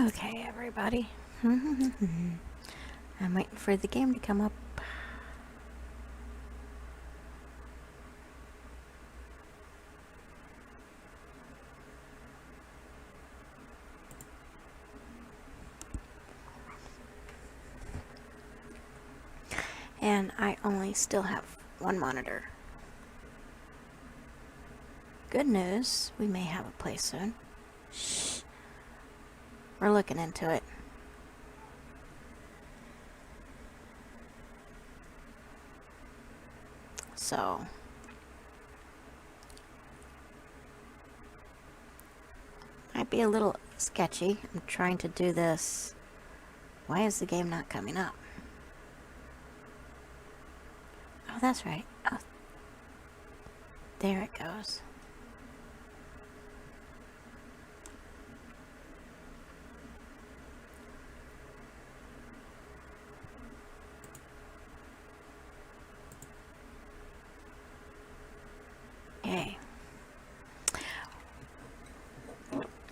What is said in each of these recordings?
Okay, everybody. I'm waiting for the game to come up. And I only still have one monitor. Good news, we may have a place soon. Shh. We're looking into it. So, might be a little sketchy. I'm trying to do this. Why is the game not coming up? Oh, that's right. Oh, there it goes. Yay.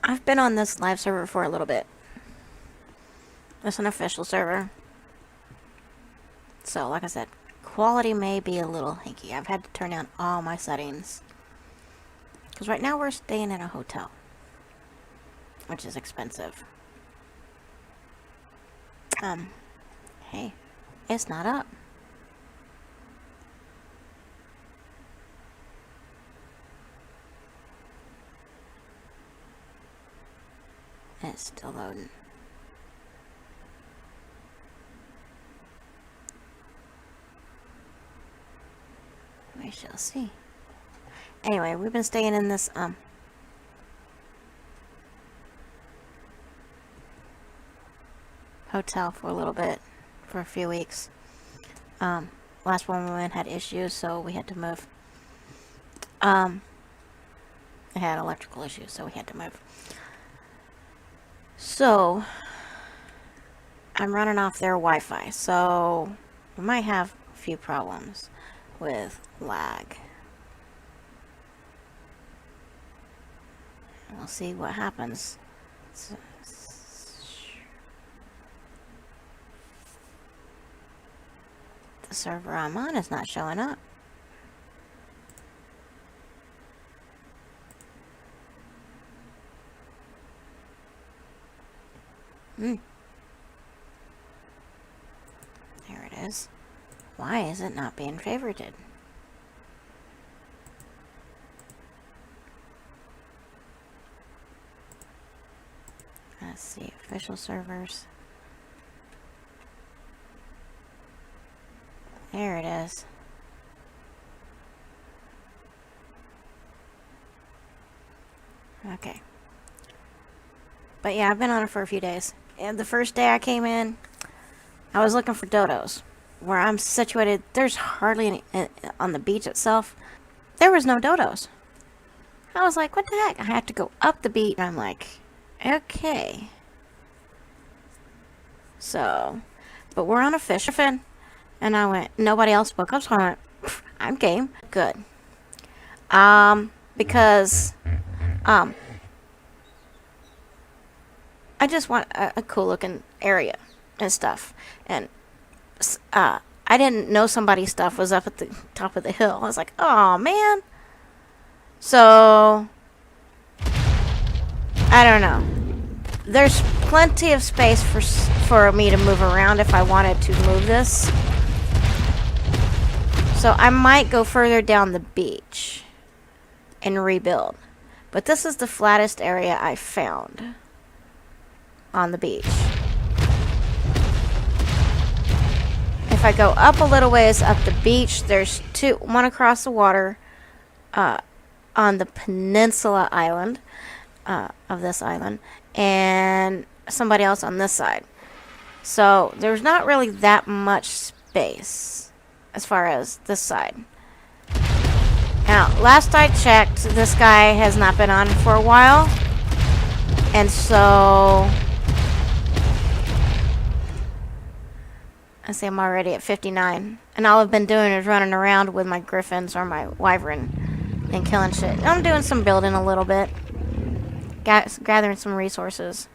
I've been on this live server for a little bit. It's an official server. So, like I said, quality may be a little hinky. I've had to turn down all my settings. Because right now we're staying in a hotel. Which is expensive. Hey, it's not up. It's still loading. We shall see. Anyway, we've been staying in this, hotel for a little bit. For a few weeks. Last one we went had issues, so we had to move. It had electrical issues, so we had to move. So, I'm running off their Wi-Fi, so we might have a few problems with lag. We'll see what happens. The server I'm on is not showing up. There it is. Why is it not being favorited? Let's see, official servers. There it is. Okay. But yeah, I've been on it for a few days. And the first day I came in, I was looking for dodos. Where I'm situated, there's hardly any on the beach itself. There was no dodos. I was like, what the heck? I have to go up the beach. And I'm like, okay. So, but we're on a fish fin. And I went, nobody else spoke up, so I went, I'm game. Good. Because, I just want a cool looking area and stuff. And, I didn't know somebody's stuff was up at the top of the hill. I was like, oh man. So, I don't know. There's plenty of space for me to move around if I wanted to move this. So I might go further down the beach and rebuild. But this is the flattest area I found on the beach. If I go up a little ways up the beach, there's one across the water on the peninsula island of this island, and somebody else on this side. So there's not really that much space as far as this side. Now, last I checked, this guy has not been on for a while, and so I say I'm already at 59, and all I've been doing is running around with my griffins or my wyvern and killing shit. I'm doing some building a little bit, gathering some resources.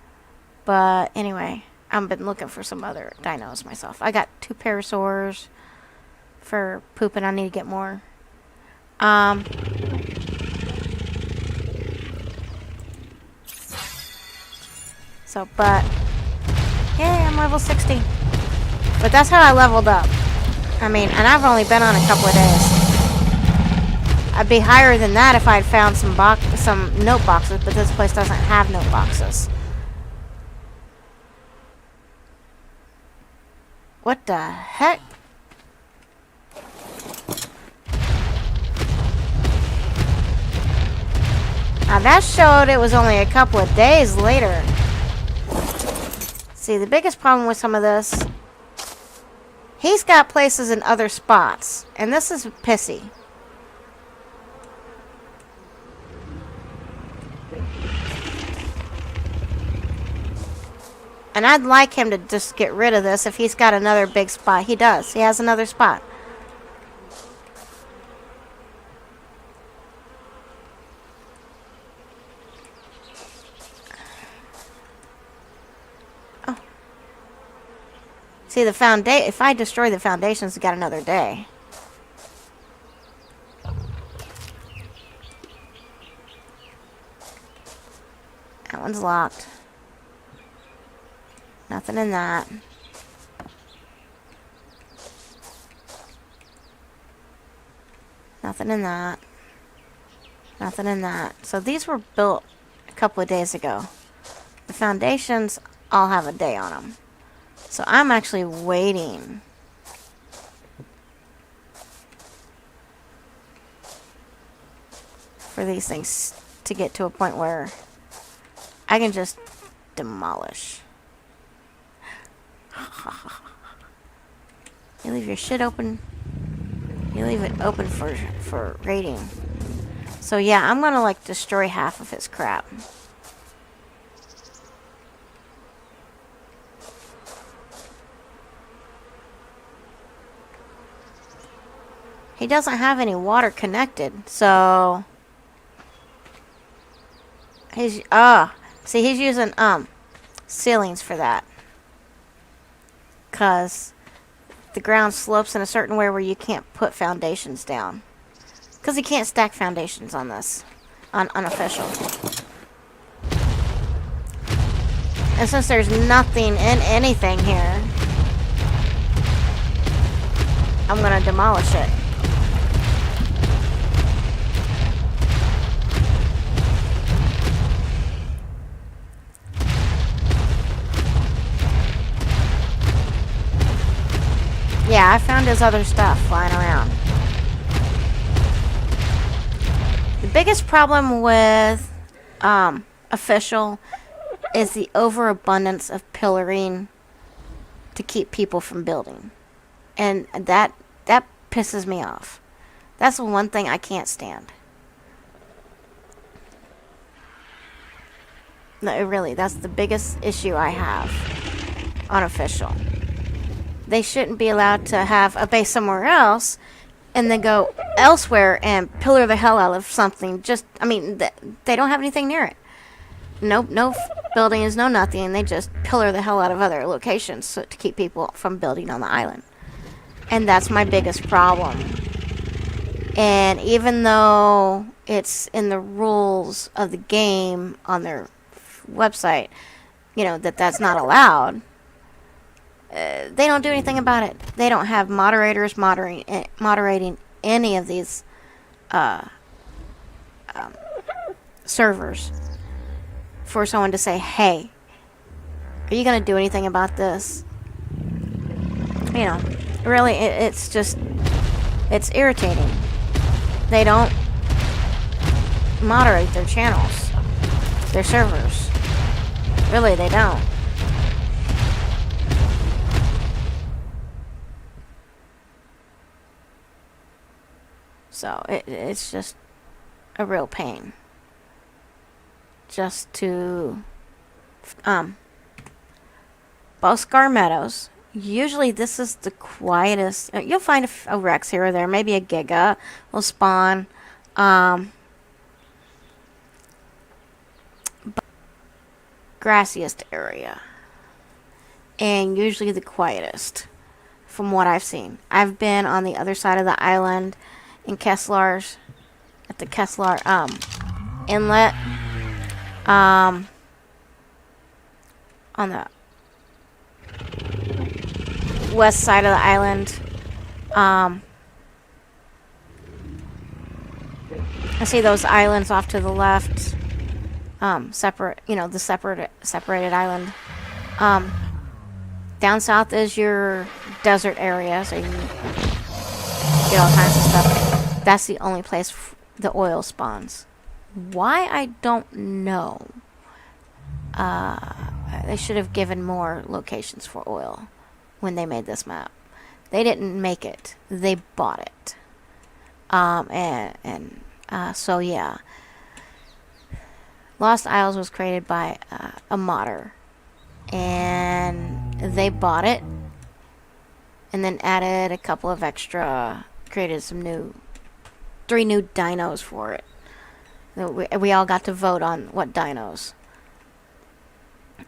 But anyway, I've been looking for some other dinos myself. I got 2 parasaurs for pooping. I need to get more. So, but yay, I'm level 60. But that's how I leveled up. I mean, and I've only been on a couple of days. I'd be higher than that if I'd found some note boxes, but this place doesn't have note boxes. What the heck? Now that showed it was only a couple of days later. See, the biggest problem with some of this, he's got places in other spots, and this is pissy. And I'd like him to just get rid of this if he's got another big spot. He does. He has another spot. Oh. See, the foundation, if I destroy the foundations, it's got another day. That one's locked. Nothing in that. Nothing in that. Nothing in that. So these were built a couple of days ago. The foundations all have a day on them. So I'm actually waiting. For these things to get to a point where I can just demolish. You leave your shit open. You leave it open for raiding. So yeah, I'm gonna like destroy half of his crap. He doesn't have any water connected, so he's see, he's using ceilings for that. 'Cause the ground slopes in a certain way where you can't put foundations down. 'Cause you can't stack foundations on this. On unofficial. And since there's nothing in anything here, I'm gonna demolish it. Yeah, I found his other stuff flying around. The biggest problem with official is the overabundance of pillaring to keep people from building. And that pisses me off. That's the one thing I can't stand. No, really, that's the biggest issue I have on official. They shouldn't be allowed to have a base somewhere else and then go elsewhere and pillar the hell out of something. Just, I mean, they don't have anything near it. No buildings, no nothing. They just pillar the hell out of other locations to keep people from building on the island. And that's my biggest problem. And even though it's in the rules of the game on their website, you know, that's not allowed, they don't do anything about it. They don't have moderators moderating any of these servers for someone to say, hey, are you going to do anything about this? You know, really, it's just, it's irritating. They don't moderate their channels, their servers. Really, they don't. So it's just a real pain. Just to Boscar Meadows. Usually this is the quietest. You'll find a Rex here or there, maybe a Giga will spawn. But grassiest area. And usually the quietest, from what I've seen. I've been on the other side of the island in Kessler's, at the Kessler inlet, on the west side of the island. I see those islands off to the left, separate, the separated island. Down south is your desert area, so you can get all kinds of stuff. That's the only place the oil spawns. Why, I don't know. They should have given more locations for oil when they made this map. They didn't make it. They bought it. So yeah. Lost Isles was created by a modder. And they bought it. And then added a couple of extra, created 3 new dinos for it. We all got to vote on what dinos.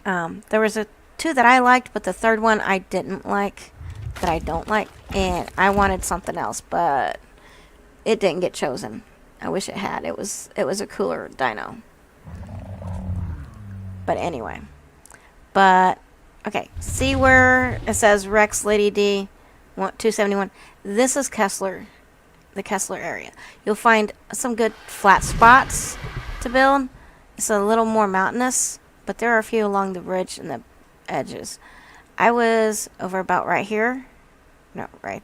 There was 2 that I liked, but the third one I didn't like, that I don't like, and I wanted something else, but it didn't get chosen. I wish it had. It was a cooler dino. But anyway. But, okay. See where it says Rex Lady D 271? This is Kessler. The Kessler area. You'll find some good flat spots to build. It's a little more mountainous, but there are a few along the ridge and the edges. I was over about right here. No, right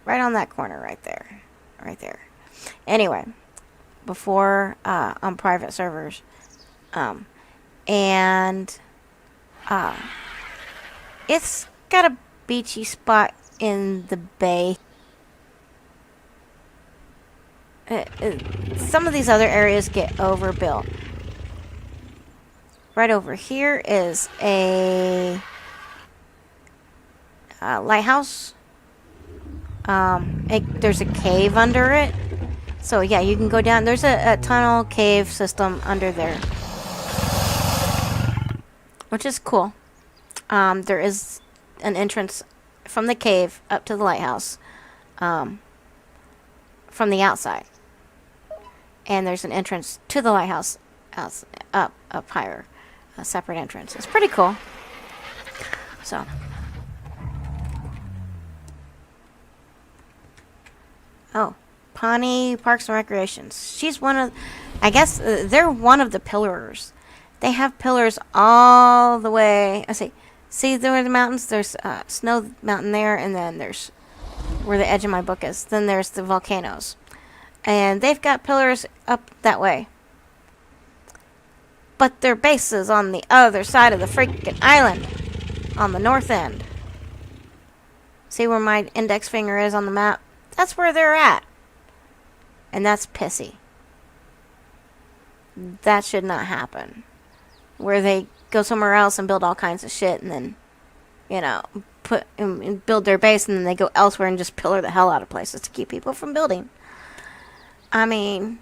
on that corner right there. Right there. Anyway, before on private servers. It's got a beachy spot in the bay. Some of these other areas get overbuilt. Right over here is a lighthouse. There's a cave under it. So yeah, you can go down. There's a tunnel cave system under there, which is cool. There is an entrance from the cave up to the lighthouse from the outside. And there's an entrance to the lighthouse up higher. A separate entrance. It's pretty cool. So. Oh. Pawnee Parks and Recreations. She's one of... I guess they're one of the pillars. They have pillars all the way... See there the mountains? There's Snow Mountain there, and then there's where the edge of my book is. Then there's the volcanoes. And they've got pillars up that way. But their base is on the other side of the freaking island. On the north end. See where my index finger is on the map? That's where they're at. And that's pissy. That should not happen. Where they go somewhere else and build all kinds of shit and then, put and build their base and then they go elsewhere and just pillar the hell out of places to keep people from building. I mean,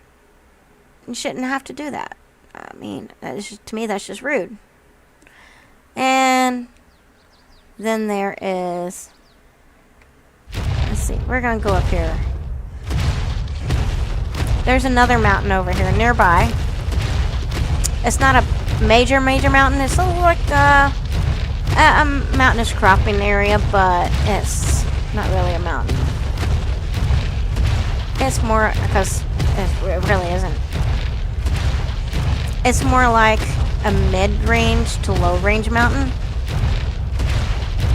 you shouldn't have to do that. I mean, to me, that's just rude. And then there is... Let's see. We're going to go up here. There's another mountain over here nearby. It's not a major mountain. It's like a mountainous cropping area, but it's not really a mountain. It's more, because it really isn't. It's more like a mid-range to low-range mountain.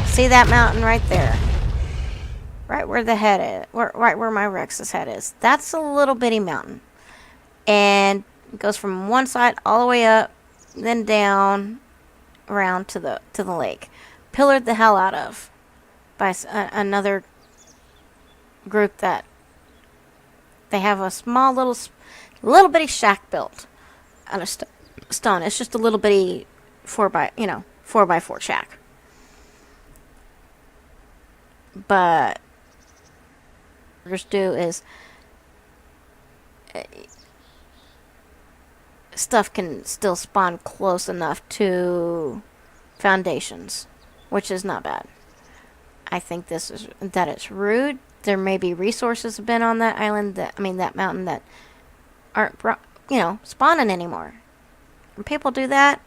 See that mountain right there? Right where the head is. Right where my Rex's head is. That's a little bitty mountain. And it goes from one side all the way up, then down, around to the lake. Pillared the hell out of by another group that they have a small little bitty shack built out of stone. It's just a little bitty 4x4 shack. But what we do is stuff can still spawn close enough to foundations, which is not bad. I think that it's rude. There may be resources have been on that island that mountain that aren't spawning anymore. When people do that,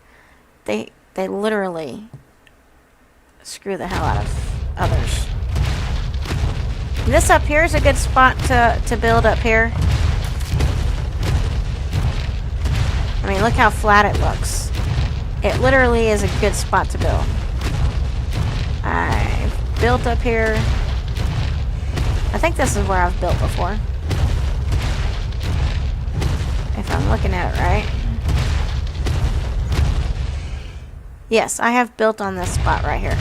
they literally screw the hell out of others. This up here is a good spot to build up here. I mean, look how flat it looks. It literally is a good spot to build. I've built up here. I think this is where I've built before, if I'm looking at it right. Yes, I have built on this spot right here.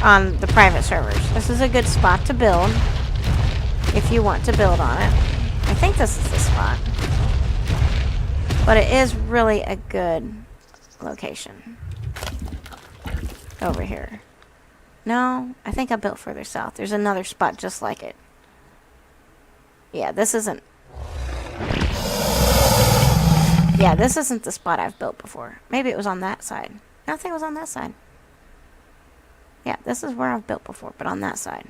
On the private servers. This is a good spot to build if you want to build on it. I think this is the spot. But it is really a good location. Over here. No, I think I built further south. There's another spot just like it. Yeah, this isn't... Yeah, this isn't the spot I've built before. Maybe it was on that side. I think it was on that side. Yeah, this is where I've built before, but on that side.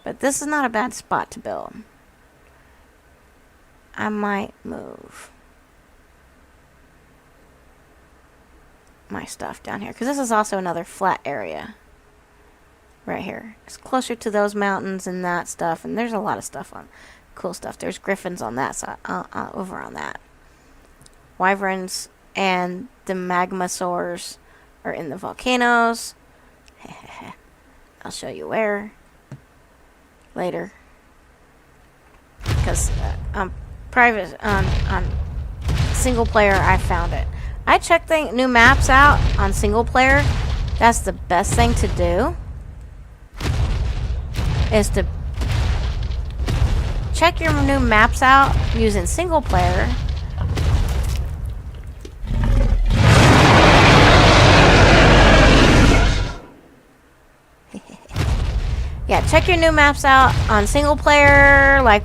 But this is not a bad spot to build. I might move my stuff down here, because this is also another flat area. Right here. It's closer to those mountains and that stuff, and there's a lot of stuff on... Cool stuff. There's griffins on that side, over on that. Wyverns and the magmasaurs are in the volcanoes. I'll show you where later, because on single player I found it. I checked the new maps out on single player. That's the best thing to do, is to check your new maps out using single player. Yeah, check your new maps out on single player, like,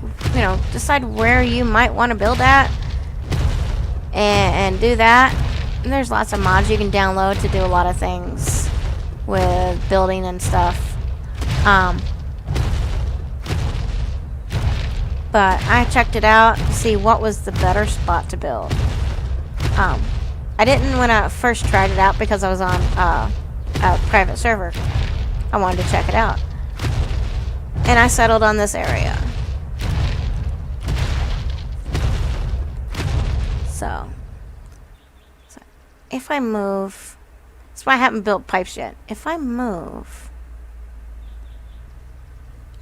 decide where you might want to build at, and do that. And there's lots of mods you can download to do a lot of things with building and stuff. But I checked it out to see what was the better spot to build. I didn't when I first tried it out, because I was on a private server. I wanted to check it out. And I settled on this area. So if I move... That's why I haven't built pipes yet. If I move,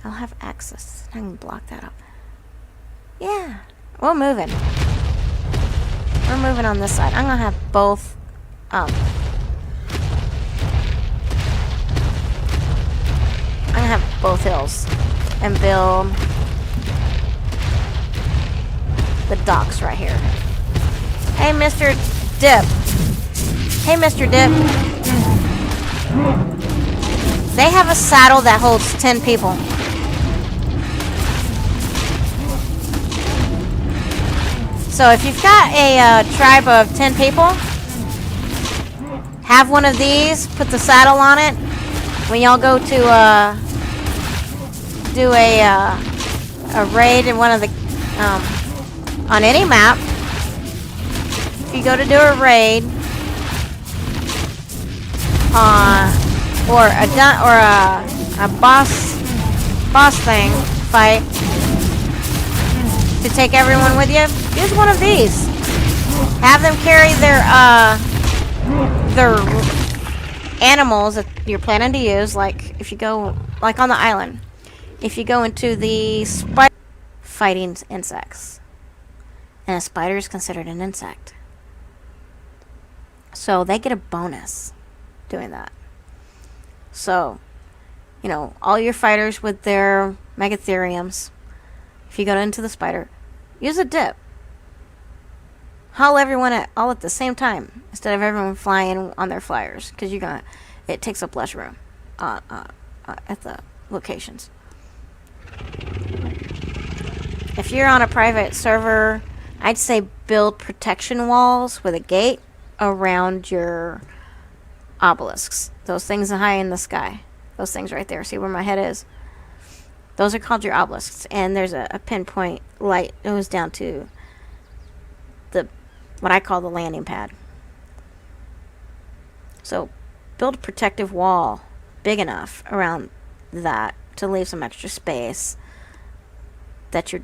I'll have access. I can block that up. Yeah, we're moving. We're moving on this side. I'm going to have both... I'm going to have both hills and build the docks right here. Hey, Mr. Dip. Hey, Mr. Dip. They have a saddle that holds 10 people. So if you've got a tribe of 10 people, have one of these, put the saddle on it. When y'all go to do a raid in one of the on any map, if you go to do a raid or a boss thing fight to take everyone with you, use one of these. Have them carry their animals that you're planning to use, like if you go, like on the island, if you go into the spider fighting insects, and a spider is considered an insect, so they get a bonus doing that. So, all your fighters with their megatheriums, if you go into the spider, use a dip. Haul everyone all at the same time instead of everyone flying on their flyers, because it takes up less room at the locations. If you're on a private server I'd say build protection walls with a gate around your obelisks. Those things high in the sky. Those things right there. See where my head is? Those are called your obelisks. And there's a pinpoint light that goes down to the what I call the landing pad. So build a protective wall big enough around that to leave some extra space that your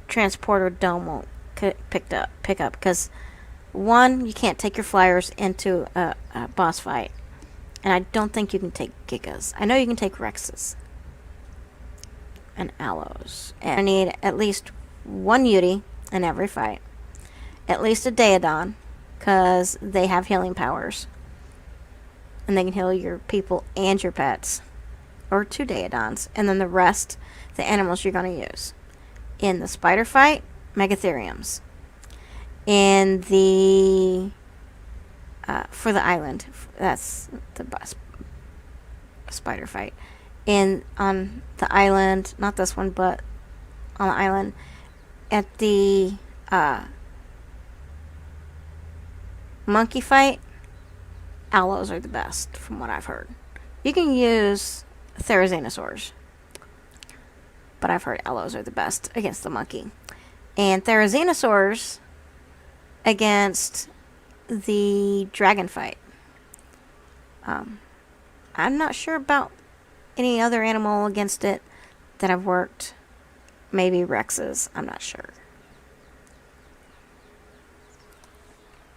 transporter dome won't pick up. Because, one, you can't take your flyers into a boss fight. And I don't think you can take Gigas. I know you can take Rexes. And Aloes. And I need at least one Yeti in every fight. At least a Daedon. Because they have healing powers. And they can heal your people and your pets. Or 2 Daedons. And then the rest, the animals you're going to use. In the spider fight, Megatheriums. In the... for the island. That's the spider fight. On the island, not this one, but on the island, at the monkey fight, Aloes are the best, from what I've heard. You can use Therizinosaurs, but I've heard Aloes are the best against the monkey. And Therizinosaurs against the dragon fight. I'm not sure about any other animal against it that I've worked. Maybe Rexes. I'm not sure.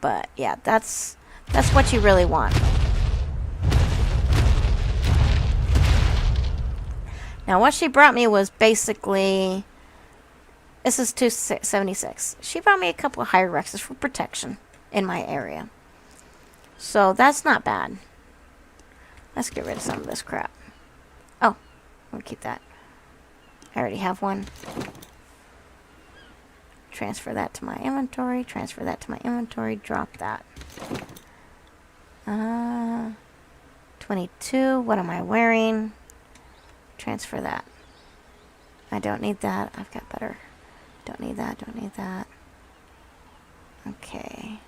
But yeah, that's what you really want. Now what she brought me was basically, this is 276. She brought me a couple of higher Rexes for protection in my area. So that's not bad. Let's get rid of some of this crap. Oh, I'll keep that. I already have one. Transfer that to my inventory. Transfer that to my inventory. Drop that. 22. What am I wearing? Transfer that. I don't need that. I've got better. Don't need that. Don't need that. Okay.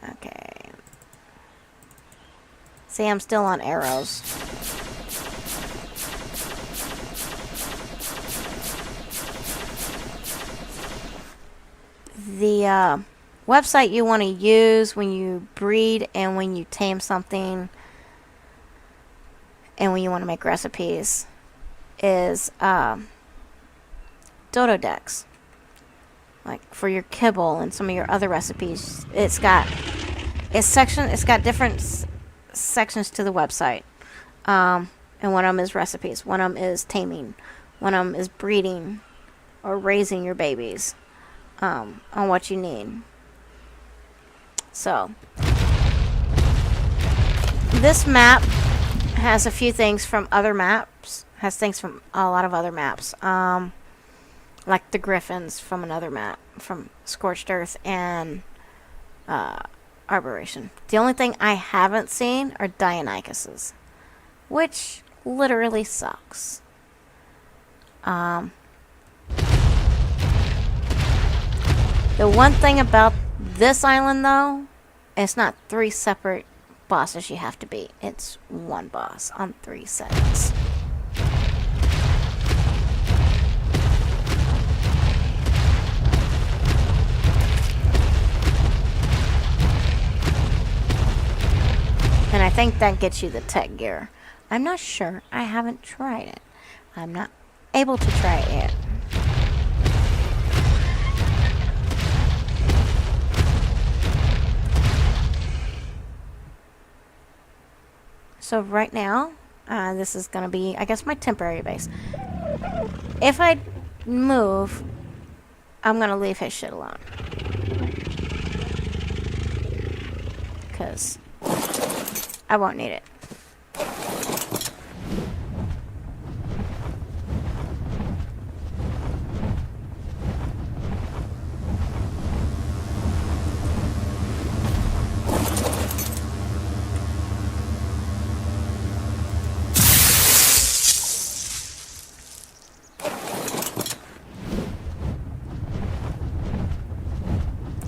Okay. See, I'm still on arrows. The website you want to use when you breed and when you tame something and when you want to make recipes is Dododex. Like for your kibble and some of your other recipes, it's got different sections to the website, and one of them is recipes, one of them is taming, one of them is breeding or raising your babies, on what you need. So this map has a few things from other maps, has things from a lot of other maps, like the griffins from another map, from Scorched Earth and Arboration. The only thing I haven't seen are Dionychuses, which literally sucks. The one thing about this island, though, it's not 3 separate bosses you have to beat. It's one boss on 3 settings. And I think that gets you the tech gear. I'm not sure. I haven't tried it. I'm not able to try it yet. So right now, this is going to be, I guess, my temporary base. If I move, I'm going to leave his shit alone. Because I won't need it.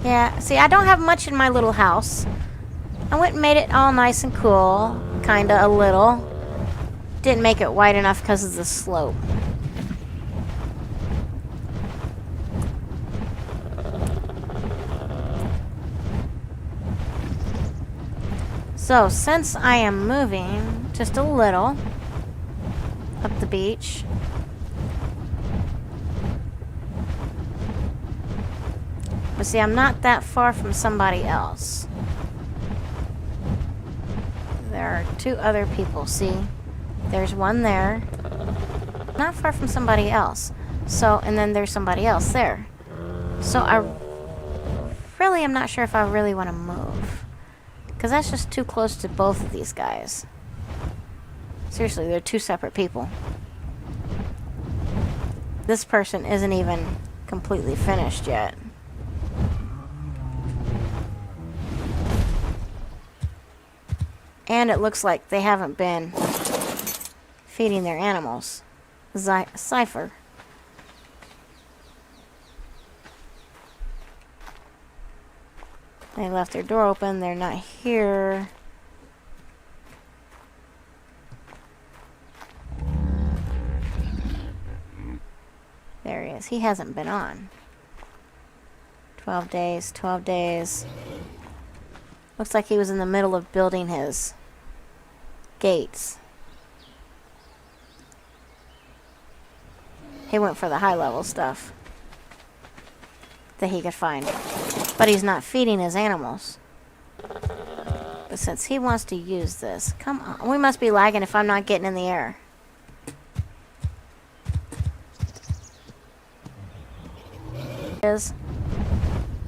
Yeah, see, I don't have much in my little house. I went and made it all nice and cool. Kinda, a little. Didn't make it wide enough because of the slope. So, since I am moving just a little up the beach, but see, I'm not that far from somebody else. There are two other people, see? There's one there. Not far from somebody else. So, and then there's somebody else there. So, I really am not sure if I really want to move. Because that's just too close to both of these guys. Seriously, they're two separate people. This person isn't even completely finished yet. And it looks like they haven't been feeding their animals. Cypher. They left their door open. They're not here. There he is. He hasn't been on. 12 days, 12 days. Looks like he was in the middle of building his gates. He went for the high level stuff that he could find. But he's not feeding his animals. But since he wants to use this, come on. We must be lagging if I'm not getting in the air. Is